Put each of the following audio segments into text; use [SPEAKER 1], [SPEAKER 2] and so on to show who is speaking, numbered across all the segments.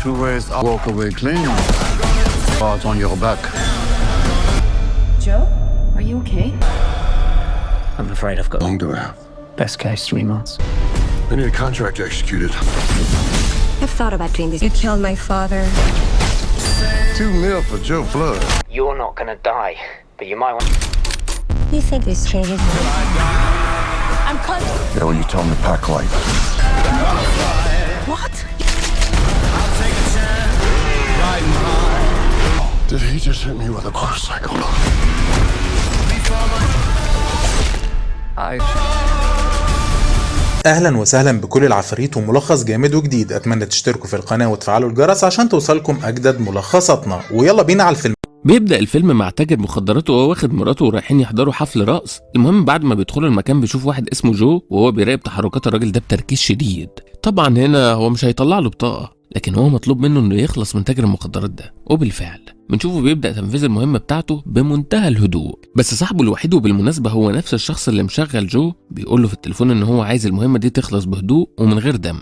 [SPEAKER 1] two ways out. Walk away clean. Out on your back.
[SPEAKER 2] Joe, are you okay?
[SPEAKER 3] I'm afraid I've got...
[SPEAKER 4] How long do I have?
[SPEAKER 3] Best case, 3 months.
[SPEAKER 4] I need a contract executed.
[SPEAKER 5] I've thought about doing this. You killed my father.
[SPEAKER 4] $2 million for Joe Flood.
[SPEAKER 3] You're not gonna die, but you might want...
[SPEAKER 5] You think this changes me?
[SPEAKER 2] I'm cut.
[SPEAKER 4] Yeah, when you tell him to pack light.
[SPEAKER 2] What?
[SPEAKER 4] Did he just hit me with a motorcycle?
[SPEAKER 6] اهلا وسهلا بكل العفاريت وملخص جامد وجديد. اتمنى تشتركوا في القناة وتفعلوا الجرس عشان توصلكم اجدد ملخصاتنا، ويلا بينا على الفيلم.
[SPEAKER 7] بيبدأ الفيلم مع تاجر مخدرات وهو واخد مراته ورايحين يحضروا حفل رقص. المهم بعد ما بيدخلوا المكان بيشوف واحد اسمه جو وهو بيراقب تحركات الراجل ده بتركيز شديد. طبعا هنا هو مش هيطلع له بطاقة، لكن هو مطلوب منه انه يخلص من تاجر المخدرات ده، وبالفعل بنشوفه بيبدأ تنفيذ المهمة بتاعته بمنتهى الهدوء. بس صاحبه الوحيد وبالمناسبة هو نفس الشخص اللي مشغل جو بيقول له في التليفون ان هو عايز المهمة دي تخلص بهدوء ومن غير دم.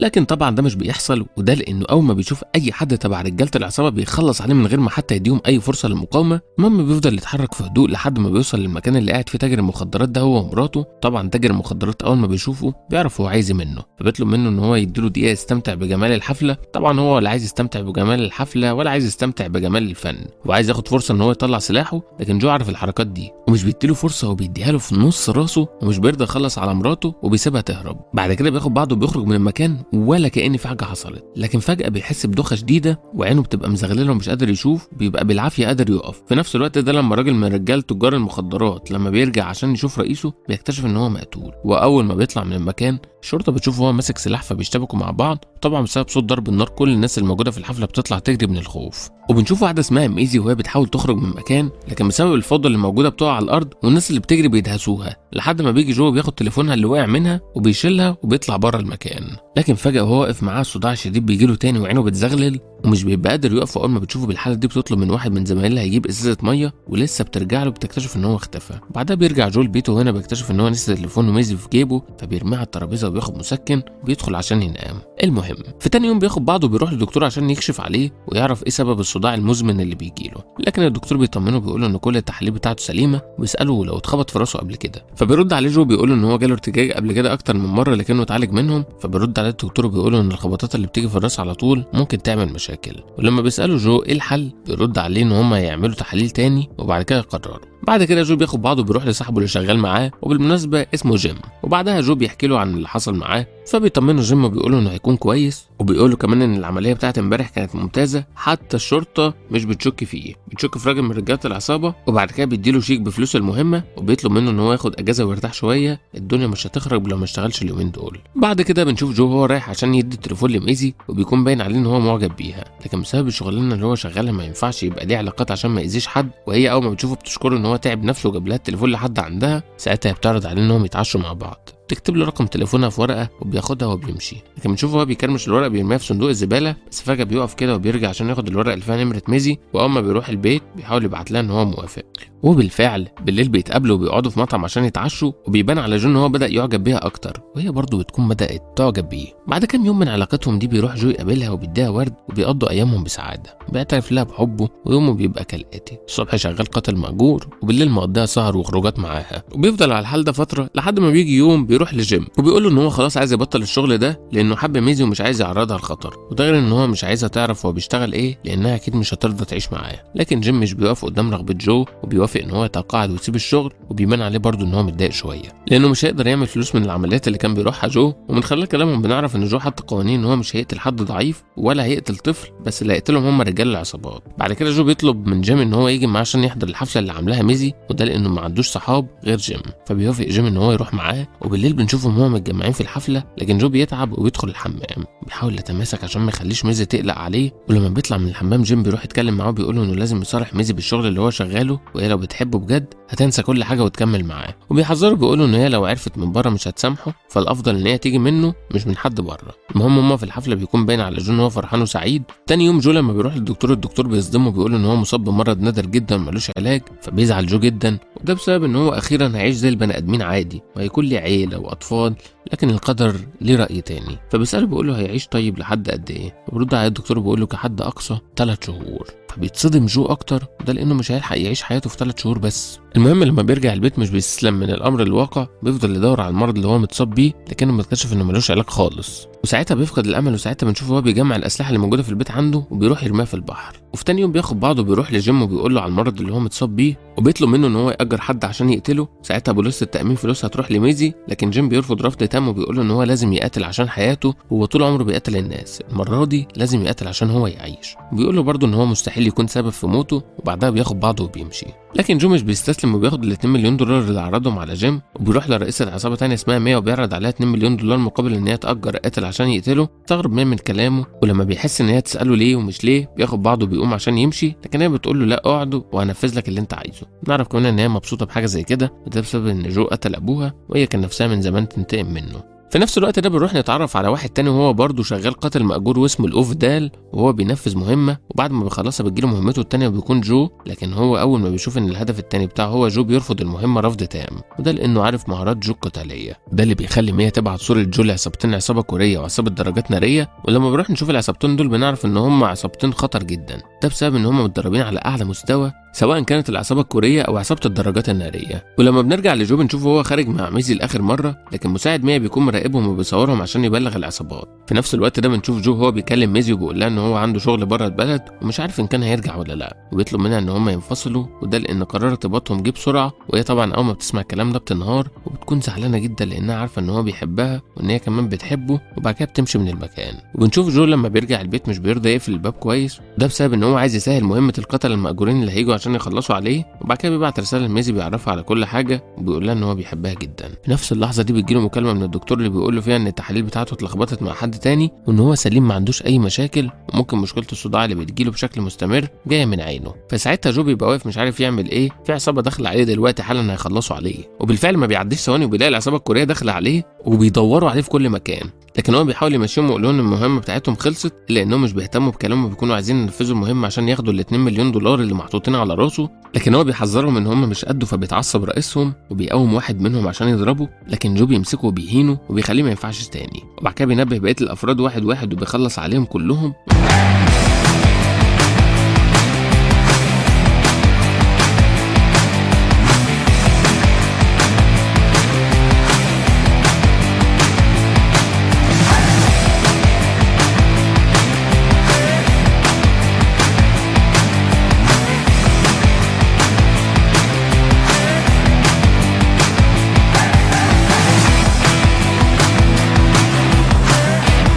[SPEAKER 7] لكن طبعا ده مش بيحصل، وده لانه اول ما بيشوف اي حد تبع رجاله العصابه بيخلص عليه من غير ما حتى يديهم اي فرصه للمقاومه. المهم بيفضل يتحرك في هدوء لحد ما بيوصل للمكان اللي قاعد فيه تاجر المخدرات ده هو ومراته. طبعا تاجر المخدرات اول ما بيشوفه بيعرف هو عايز منه، فبيطلب منه ان هو يديله دقيقه يستمتع بجمال الحفله. طبعا هو ولا عايز يستمتع بجمال الحفله ولا عايز يستمتع بجمال الفن، وعايز ياخد فرصه ان هو يطلع سلاحه. لكن جو عارف الحركات دي ومش بيديله فرصه، وبيديها له في نص راسه، ومش بيرضى يخلص على مراته وبيسيبها تهرب. بعد كده بياخد بعضه وبيخرج من المكان ولا كأن حاجه حصلت. لكن فجأة بيحس بدوخة شديدة وعينه بتبقى مزغلله ومش قادر يشوف، بيبقى بالعافية قادر يقف. في نفس الوقت ده لما راجل من رجال تجار المخدرات لما بيرجع عشان يشوف رئيسه بيكتشف ان هو مقتول. واول ما بيطلع من المكان الشرطة بتشوفه هو ماسك سلاح، فبيشتبكوا مع بعض. طبعا بسبب صوت ضرب النار كل الناس الموجودة في الحفلة بتطلع تجري من الخوف. وبنشوف واحدة اسمها ميزي وهي بتحاول تخرج من المكان، لكن بسبب الفوضى اللي موجودة بتقع على الارض والناس اللي بتجري بيدهسوها، لحد ما بيجي جو بياخد تليفونها اللي وقع منها وبيشيلها وبيطلع بره المكان. لكن فجأة وهو واقف معاه صداع شديد بيجيله تاني وعينه بتزغلل ومش بيبقى قادر يقف. اول ما بتشوفه بالحاله دي بتطلب من واحد من زمايلها يجيب ازازه ميه، ولسه بترجع له بتكتشف ان هو اختفى. بعدها بيرجع جو لبيته وهنا بيكتشف ان هو نسي تليفونه وميزي في جيبه، فبيرميه على الترابيزه وبياخد مسكن وبيدخل عشان ينام. المهم في تاني يوم بياخد بعضه وبيروح للدكتور عشان يكشف عليه ويعرف ايه سبب الصداع المزمن اللي بيجيله. لكن الدكتور بيطمنه وبيقول له ان كل التحاليل بتاعته سليمه، وبيساله لو اتخبط في راسه قبل كده. فبيرد عليه جو بيقول له ان هو جاله ارتجاج قبل كده اكتر من مره لكنه اتعالج منهم. فبيرد عليه الدكتور وبيقول له ان الخبطات اللي بتيجي في الراس على طول ممكن تعمل مشاكل. ولما بيسألوا جو ايه الحل بيرد عليه ان هم يعملوا تحاليل تاني وبعد كده يقرروا. بعد كده جو بياخد بعضه وبيروح لصاحبه اللي شغال معاه وبالمناسبه اسمه جيم، وبعدها جو بيحكي له عن اللي حصل معاه. فبيطمنه جيم وبيقول له انه هيكون كويس، وبيقول له كمان ان العمليه بتاعت امبارح كانت ممتازه، حتى الشرطه مش بتشك فيه، بتشك في راجل من رجاله العصابه. وبعد كده بيديله شيك بفلوس المهمه وبيطلب منه ان هو ياخد اجازه ويرتاح شويه، الدنيا مش هتخرب لو ما اشتغلش اليومين دول. بعد كده بنشوف جو هو رايح عشان يدي التليفون لميزي، وبيكون باين عليه ان هو معجب بيها، لكن بسبب الشغلانه اللي هو شغالها ما ينفعش يبقى ليه علاقات عشان ما يأذيش حد. وهي اول ما بتشوفه بتشكره ان هو تعب نفسه وجاب لها التليفون لحد عندها. ساعتها بتعرض عليه انهم يتعشوا مع بعض، تكتب له رقم تليفونها في ورقه وبياخدها وبيمشي. لكن بنشوفه هو بيكرمش الورقه بيرميها في صندوق الزباله، بس فجاه بيقف كده وبيرجع عشان ياخد الورقه اللي فيها نمره ميزي. واول ما بيروح البيت بيحاول يبعت لها ان هو موافق، وبالفعل بالليل بيتقابلوا وبيقعدوا في مطعم عشان يتعشوا. وبيبان على جو ان هو بدا يعجب بيها اكتر، وهي برضه بتكون بدات تعجب بيه. بعد كام يوم من علاقتهم دي بيروح جو يقابلها وبيديها ورد، وبيقضوا ايامهم بسعاده. بيعترف لها بحبه، ويومه بيبقى كالاتي: الصبح شغال قاتل مأجور، وبالليل مقضيها سهر وخروجات معاها. وبيفضل على الحال ده فتره لحد ما بيجي يوم بيروح لجيم وبيقول له ان هو خلاص عايز يبطل الشغل ده لانه حب ميزي ومش عايز يعرضها لخطر، وده غير ان هو مش عايزها تعرف هو بيشتغل ايه لانها اكيد مش هترضى تعيش معاه. لكن جيم مش بيوقف قدام رغبه جو وبيوافق ان هو يتقاعد ويسيب الشغل، وبيبان عليه برضه ان هو متضايق شويه لانه مش هيقدر يعمل فلوس من العمليات اللي كان بيروحها جو. ومن خلال كلامهم بنعرف ان جو حط قوانين ان هو مش هيقتل حد ضعيف ولا هيقتل طفل، بس اللي هيقتلهم هم رجال العصابات. بعد كده جو بيطلب من جيم ان هو يجي معاه عشان يحضر الحفله اللي عاملاها ميزي، وده لانه ما عندوش صحاب غير جيم. فبيوافق جيم ان هو يروح معاه، وبالليل بنشوفهم هما متجمعين في الحفله. لكن جو بيتعب وبيدخل الحمام، بيحاول يتماسك عشان ما يخليش ميزي تقلق عليه. ولما بيطلع من الحمام جيم بيروح يتكلم معاه وبيقول له انه لازم يصالح ميزي بالشغل اللي هو شغاله، وهي لو بتحبه بجد هتنسى كل حاجه وتكمل معاه. وبيحذره بيقول له ان هي لو عرفت من بره مش هتسامحه، فالافضل ان هي تيجي منه مش من حد بره. المهم هما في الحفله بيكون باين على جو ان هو فرحان وسعيد. تاني يوم جو لما بيروح للدكتور، الدكتور بيصدمه بيقول له ان هو مصاب بمرض نادر جدا ملوش علاج، فبيزعل جو جدا ده بسبب ان هو اخيرا هيعيش زي البني ادمين عادي وهيكون ليه عيله واطفال، لكن القدر ليه راي تاني. فبيساله بيقول له هيعيش طيب لحد قد ايه؟ وبيرد عليه الدكتور بيقول له كحد اقصى 3 شهور. فبيتصدم جو اكتر، ده لانه مش هيلحق يعيش حياته في 3 شهور بس. المهم لما بيرجع البيت مش بيستسلم من الامر الواقع، بيفضل يدور على المرض اللي هو متصاب بيه، لكنه بيكتشف انه ملوش علاج خالص. وساعتها بيفقد الامل، وساعتها بنشوفه هو بيجمع الاسلحه اللي موجوده في البيت عنده وبيروح يرميها في البحر. وفي تاني يوم بياخد بعضه وبيروح لجيم وبيقول له على المرض اللي هو متصاب بيه، وبيطلب منه ان هو يأجر حد عشان يقتله. ساعتها بوليس التأمين فلوس هتروح لميزي، لكن جيم بيرفض رفض تام وبيقول له ان هو لازم يقاتل عشان حياته، هو طول عمره بيقتل الناس، المره دي لازم يقاتل عشان هو يعيش. وبيقول له برضه ان هو مستحيل يكون سبب في موته، وبعدها بياخد بعضه وبيمشي. لكن جو مش بيستسلم وبياخد ال $2 مليون اللي عرضهم على جيم، وبيروح لرئيسة عصابة تانية اسمها ميا وبيعرض عليها $2 مليون مقابل ان هي تأجر قاتل عشان يقتله. استغرب من كلامه، ولما بيحس ان هي تسأله ليه ومش ليه بياخد بعضه وبيقوم عشان يمشي، لكن هي بتقول له لا اقعد وهنفذ لك اللي انت عايزه. نعرف كمان ان هي مبسوطة بحاجة زي كده، وده بسبب ان جو قتل ابوها وهي كان نفسها من زمان تنتقم منه. في نفس الوقت ده بنروح نتعرف على واحد تاني وهو برضه شغال قاتل مأجور واسمه الأوف دال، وهو بينفذ مهمة، وبعد ما بيخلصها بتجيله مهمته التانية وبيكون جو. لكن هو أول ما بيشوف إن الهدف التاني بتاعه هو جو بيرفض المهمة رفض تام، وده لأنه عارف مهارات جو القتالية. ده اللي بيخلي ميا تبعت صورة جو لعصابتين، عصابة كورية وعصابة درجات نارية. ولما بنروح نشوف العصابتين دول بنعرف إن هم عصابتين خطر جدا، ده بسبب إن هم متدربين على أعلى مستوى، سواء كانت العصابة الكورية أو عصابة الدرجات النارية. ولما بنرجع لجو بنشوفه هو خارج مع ميزي لآخر مرة، لكن مساعد ميا بيكون مراقبهم وبيصورهم عشان يبلغ العصابات. في نفس الوقت ده بنشوف جو هو بيكلم ميزي وبيقول لها ان هو عنده شغل بره البلد ومش عارف ان كان هيرجع ولا لا، وبيطلب منها ان هم ينفصلوا، وده لان قرار ارتباطهم جه بسرعه. وهي طبعا اول ما بتسمع الكلام ده بتنهار وبتكون زعلانه جدا لانها عارفه ان هو بيحبها وان هي كمان بتحبه، وبعد كده بتمشي من المكان. وبنشوف جو لما بيرجع البيت مش بيرضى يقفل الباب كويس، ده بسبب ان هو عايز يسهل مهمه القتله المأجورين اللي هيجوا عشان يخلصوا عليه. وبعد كده بيبعت رساله لميزي بيعرفها على كل حاجه وبيقول لها ان هو بيحبها جدا. في نفس اللحظه دي بتجيله مكالمه من الدكتور اللي بيقول له فيها ان التحاليل بتاعته اتلخبطت مع حد تاني، وان هو سليم ما عندوش اي مشاكل، وممكن مشكله الصداع اللي بتجيله بشكل مستمر جايه من عينه. فساعتها جو بيبقى واقف مش عارف يعمل ايه، في عصابه داخله عليه دلوقتي حالا هيخلصوا عليه. وبالفعل ما بيعديش ثواني وبيلاقي العصابه الكوريه داخله عليه وبيدوروا عليه في كل مكان، لكن هو بيحاول يمشيهم ويقول لهم المهمه بتاعتهم خلصت، لانهم مش بيهتموا بكلامه، بيكونوا عايزين ينفذوا المهمه عشان ياخدوا ال $2 مليون اللي محطوطين على راسه. لكن هو بيحذرهم ان هم مش قده، فبيتعصب رئيسهم وبيقوم واحد منهم عشان يضربه، لكن جو بيمسكه وبيهينه وبيخليه ما ينفعش تاني. وبعد كده بينبه بقيه الافراد واحد واحد وبيخلص عليهم كلهم.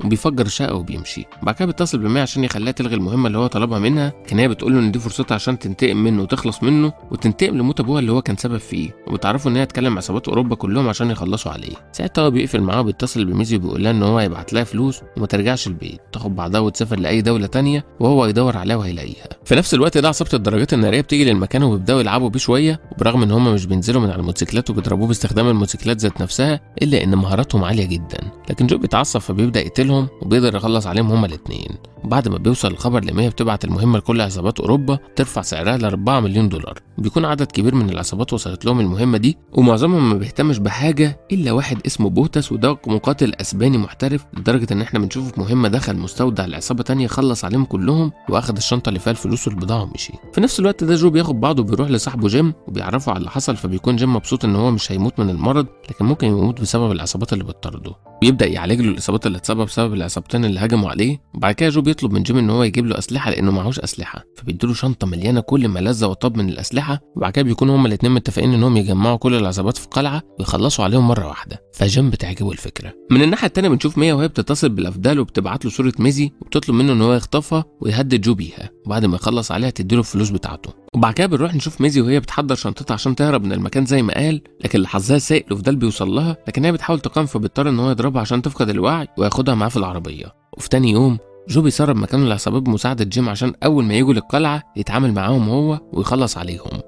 [SPEAKER 7] بيفجر الشقه وبيمشي. بعد كده بيتصل بميا عشان يخليها تلغي المهمه اللي هو طلبها منها، كان هي بتقول له ان دي فرصتها عشان تنتقم منه وتخلص منه وتنتقم لموت ابوها اللي هو كان سبب فيه، وبتعرفوا ان هي تكلم عصابات اوروبا كلهم عشان يخلصوا عليه. ساعتها هو بيقفل معاه وبيتصل بميزي وبيقول لها ان هو هيبعت لها فلوس وما ترجعش البيت، تاخد بعضها وتسافر لاي دوله تانية وهو يدور عليها وهيلاقيها. في نفس الوقت ده عصابه الدرجات الناريه بتيجي للمكان وبيبداوا يلعبوا بيه شويه، وبرغم ان هم مش بينزلوا من على الموتوسيكلات وبيضربوه باستخدام الموتوسيكلات ذات نفسها، الا ان مهاراتهم عاليه جدا. لكن جو بيتعصب فبيبدا يقتلهم وبيقدر يخلص عليهم هما الاثنين. وبعد ما بيوصل الخبر لميا بتبعت المهمه لكل عصابات اوروبا ترفع سعرها ل $4 مليون. بيكون عدد كبير من العصابات وصلت لهم المهمه دي، ومعظمهم ما بيهتمش بحاجه الا واحد اسمه بوتاس، وده مقاتل اسباني محترف، لدرجه ان احنا بنشوفه في مهمه دخل مستودع لعصابه تانية خلص عليهم كلهم واخد الشنطه اللي فيها الفلوس والبضاعه ومشي. في نفس الوقت ده جو بياخد بعضه وبيروح لصاحبه جيم وبيعرفه على اللي حصل، فبيكون جيم مبسوط ان هو مش هيموت من المرض، لكن ممكن يموت بسبب العصابات اللي بتطارده. بيبدا يعالج له الاصابات اللي اتصابها بسبب العصابتين اللي هجموا عليه. وبعد كده جو بيطلب من جيم ان هو يجيب له اسلحه لانه معهوش اسلحه، فبيديله شنطه مليانه كل ما لذ وطاب من الاسلحه. وبعد كده بيكونوا هما الاثنين متفقين انهم يجمعوا كل العصابات في قلعه ويخلصوا عليهم مره واحده، فجيم بتعجبه الفكره. من الناحيه الثانيه بنشوف ميا وهي بتتصل بالافدال وبتبعت له صوره ميزي وبتطلب منه ان هو يخطفها ويهدد جو بيها، وبعد ما يخلص عليها تديله الفلوس بتاعته. وبعد كده بنروح نشوف ميزي وهي بتحضر شنطتها عشان تهرب من المكان زي ما قال، لكن لحظها السيء الافدال بيوصل لها، لكن هي بتحاول تقاوم فبيضطر ان هو يضربها عشان تفقد الوعي وياخدها معاه في العربيه. وفي تاني يوم جو بيسرب مكان العصابات بمساعده جيم عشان اول ما يجوا للقلعه يتعامل معاهم هو ويخلص عليهم.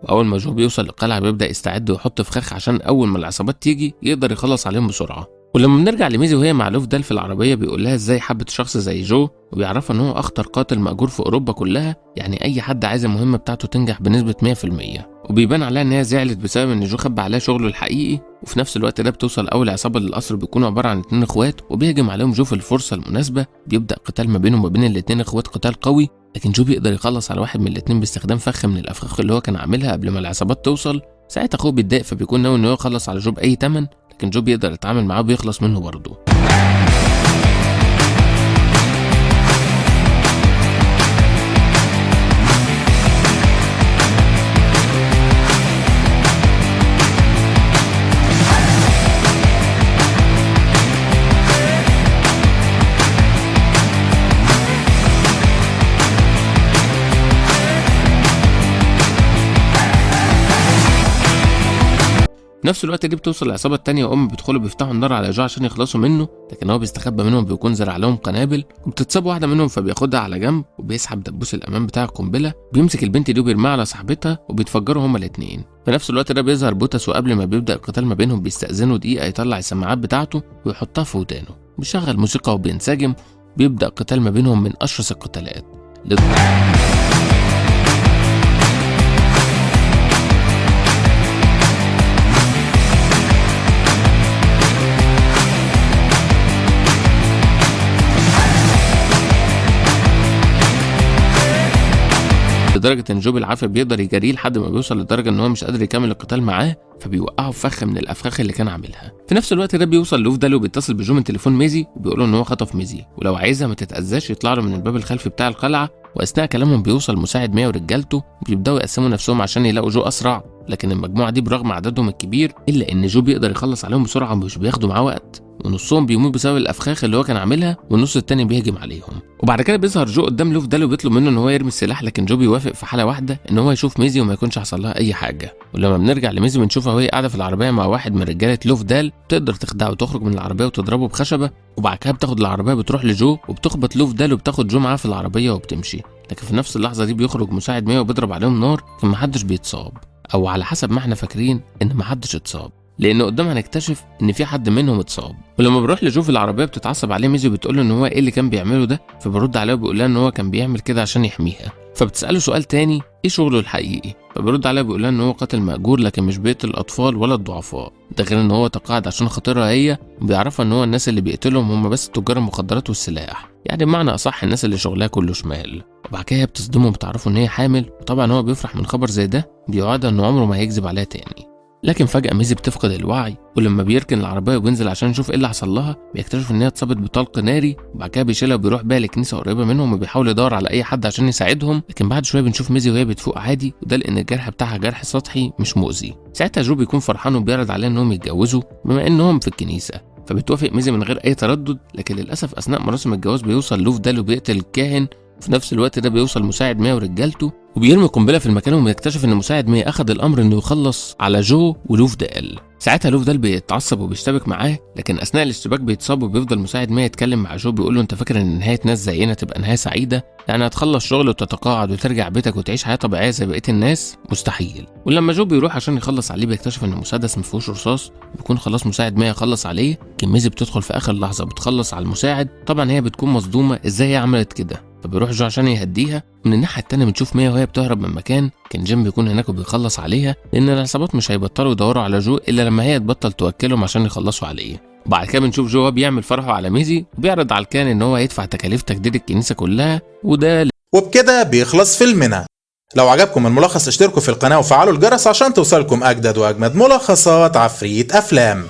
[SPEAKER 7] واول ما جو بيوصل للقلعه بيبدا يستعد ويحط فخاخ عشان اول ما العصابات تيجي يقدر يخلص عليهم بسرعه. ولما بنرجع لميزي وهي مع لوفدال في العربيه بيقول لها ازاي حبت شخص زي جو، وبيعرفها ان هو اخطر قاتل مأجور في اوروبا كلها، يعني اي حد عايز المهمه بتاعته تنجح بنسبه 100%. وبيبان عليها ان هي زعلت بسبب ان جو خبى عليها شغله الحقيقي. وفي نفس الوقت ده بتوصل اول عصابه للقصر بيكونوا عباره عن 2 اخوات، وبيهجم عليهم جو في الفرصه المناسبه. بيبدا قتال ما بينهم وبين ال2 اخوات، قتال قوي، لكن جو بيقدر يخلص على واحد من ال2 باستخدام فخ من الافخاخ اللي هو كان عاملها قبل ما العصابات توصل. ساعتها اخوه بيتضايق فبيكون ناوي ان هو يخلص على جو باي ثمن، لكن جو بيقدر يتعامل معاه وبيخلص منه برضه. في نفس الوقت دي بتوصل العصابه التانية وهم بيدخلوا بيفتحوا النار على جو عشان يخلصوا منه، لكن هو بيستخبى منهم، بيكون زرع لهم قنابل، وبتتصاب واحده منهم فبياخدها على جنب وبيسحب دبوس الامان بتاع القنبله، بيمسك البنت دي وبيرميها على صاحبتها وبيتفجروا هما الاثنين. في نفس الوقت ده بيظهر بوتاس، وقبل ما بيبدا القتال ما بينهم بيستأذنوا دقيقه يطلع السماعات بتاعته ويحطها في ودانه، بيشغل موسيقى وبينسجم. بيبدا القتال ما بينهم من اشرس القتالات. لدرجه ان جو بالعافيه بيقدر يجريه لحد ما بيوصل لدرجه ان هو مش قادر يكمل القتال معاه، فبيوقعه في فخ من الافخاخ اللي كان عاملها. في نفس الوقت ده بيوصل لوفدال وبيتصل بجو من تليفون ميزي وبيقول له ان هو خطف ميزي، ولو عايزها ما تتاذاش يطلع له من الباب الخلفي بتاع القلعه. واثناء كلامهم بيوصل مساعد ميا ورجالته وبيبداوا يقسموا نفسهم عشان يلاقوا جو اسرع، لكن المجموعه دي برغم عددهم الكبير الا ان جو بيقدر يخلص عليهم بسرعه ومش بياخدوا معاه وقت، ونصهم بيموت بسبب الافخاخ اللي هو كان عاملها، والنص التاني بيهجم عليهم. وبعد كده بيظهر جو قدام لوفدال وبيطلب منه ان هو يرمي السلاح، لكن جو بيوافق في حاله واحده، ان هو يشوف ميزي وما يكونش حصل لها اي حاجه. ولما بنرجع لميزي بنشوفها وهي قاعده في العربيه مع واحد من رجاله لوفدال، تقدر تخدعه وتخرج من العربيه وتضربه بخشبه، وبعد كده بتاخد العربيه بتروح لجو وبتخبط لوفدال وبتاخد جو معاه في العربيه وبتمشي. لكن في نفس اللحظه دي بيخرج مساعد ميا وبيضرب عليهم نار، فمحدش بيتصاب، او على حسب ما احنا فاكرين ان محدش اتصاب، لان قدام هنكتشف ان في حد منهم اتصاب. ولما بنروح لجو في العربيه بتتعصب عليه ميزي وبتقول له ان هو ايه اللي كان بيعمله ده، فبيرد عليها وبيقول لها ان هو كان بيعمل كده عشان يحميها. فبتساله سؤال تاني، ايه شغله الحقيقي؟ فبيرد عليها وبيقول لها ان هو قاتل مأجور، لكن مش بيقتل الاطفال ولا الضعفاء، ده غير ان هو تقاعد عشان خاطرها هي، وبيعرفها ان هو الناس اللي بيقتلهم هم بس تجار المخدرات والسلاح، يعني بمعنى اصح الناس اللي شغلها كله شمال. وبعد كده بتصدمهم وبتعرفوا ان هي حامل، وطبعا هو بيفرح من خبر زي ده، بيوعدها انه عمره ما هيكذب عليها تاني. لكن فجأة ميزي بتفقد الوعي، ولما بيركن العربية وبينزل عشان يشوف ايه اللي حصل لها بيكتشف ان هي اتصابت بطلق ناري. وبعد كده بيشيلها وبيروح بيها لكنيسة قريبة منهم وبيحاول يدور على اي حد عشان يساعدهم، لكن بعد شوية بنشوف ميزي وهي بتفوق عادي، وده لان الجرح بتاعها جرح سطحي مش مؤذي. ساعتها جو بيكون فرحان وبيعرض عليها انهم يتجوزوا بما انهم في الكنيسة، فبتوافق ميزي من غير اي تردد. لكن للاسف اثناء مراسم الجواز بيوصل لوفدال وبيقتل الكاهن. في نفس الوقت ده بيوصل مساعد ميا ورجالته وبيرمي قنبله في المكان، وبيكتشف ان مساعد ميا اخذ الامر انه يخلص على جو ولوفدال. ساعتها لوفدال بيتعصب وبيشتبك معاه، لكن اثناء الاشتباك بيتصاب وبيفضل مساعد ميا يتكلم مع جو بيقول له انت فاكر ان نهايه ناس زينا تبقى نهايه سعيده؟ يعني هتخلص شغل وتتقاعد وترجع بيتك وتعيش حياه طبيعيه زي بقيه الناس؟ مستحيل. ولما جو بيروح عشان يخلص عليه بيكتشف ان المسدس ما فيهوش رصاص، بيكون خلاص مساعد ميا خلص عليه. ميزي بتدخل في اخر لحظه بتخلص على المساعد، طبعا هي بتكون مصدومه ازاي هي عملت كده، فبيروح جو عشان يهديها. من الناحيه التانيه بنشوف ميا وهي بتهرب من مكان كان جيم بيكون هناك وبيخلص عليها، لان العصابات مش هيبطلوا يدوروا على جو الا لما هي تبطل توكلهم عشان يخلصوا عليه. وبعد كده بنشوف جو بيعمل فرحه على ميزي وبيعرض على الكاهن ان هو هيدفع تكاليف تجديد الكنيسه كلها، وده
[SPEAKER 6] وبكده بيخلص فيلمنا. لو عجبكم الملخص اشتركوا في القناه وفعلوا الجرس عشان توصلكم اجدد واجمد ملخصات عفريت افلام.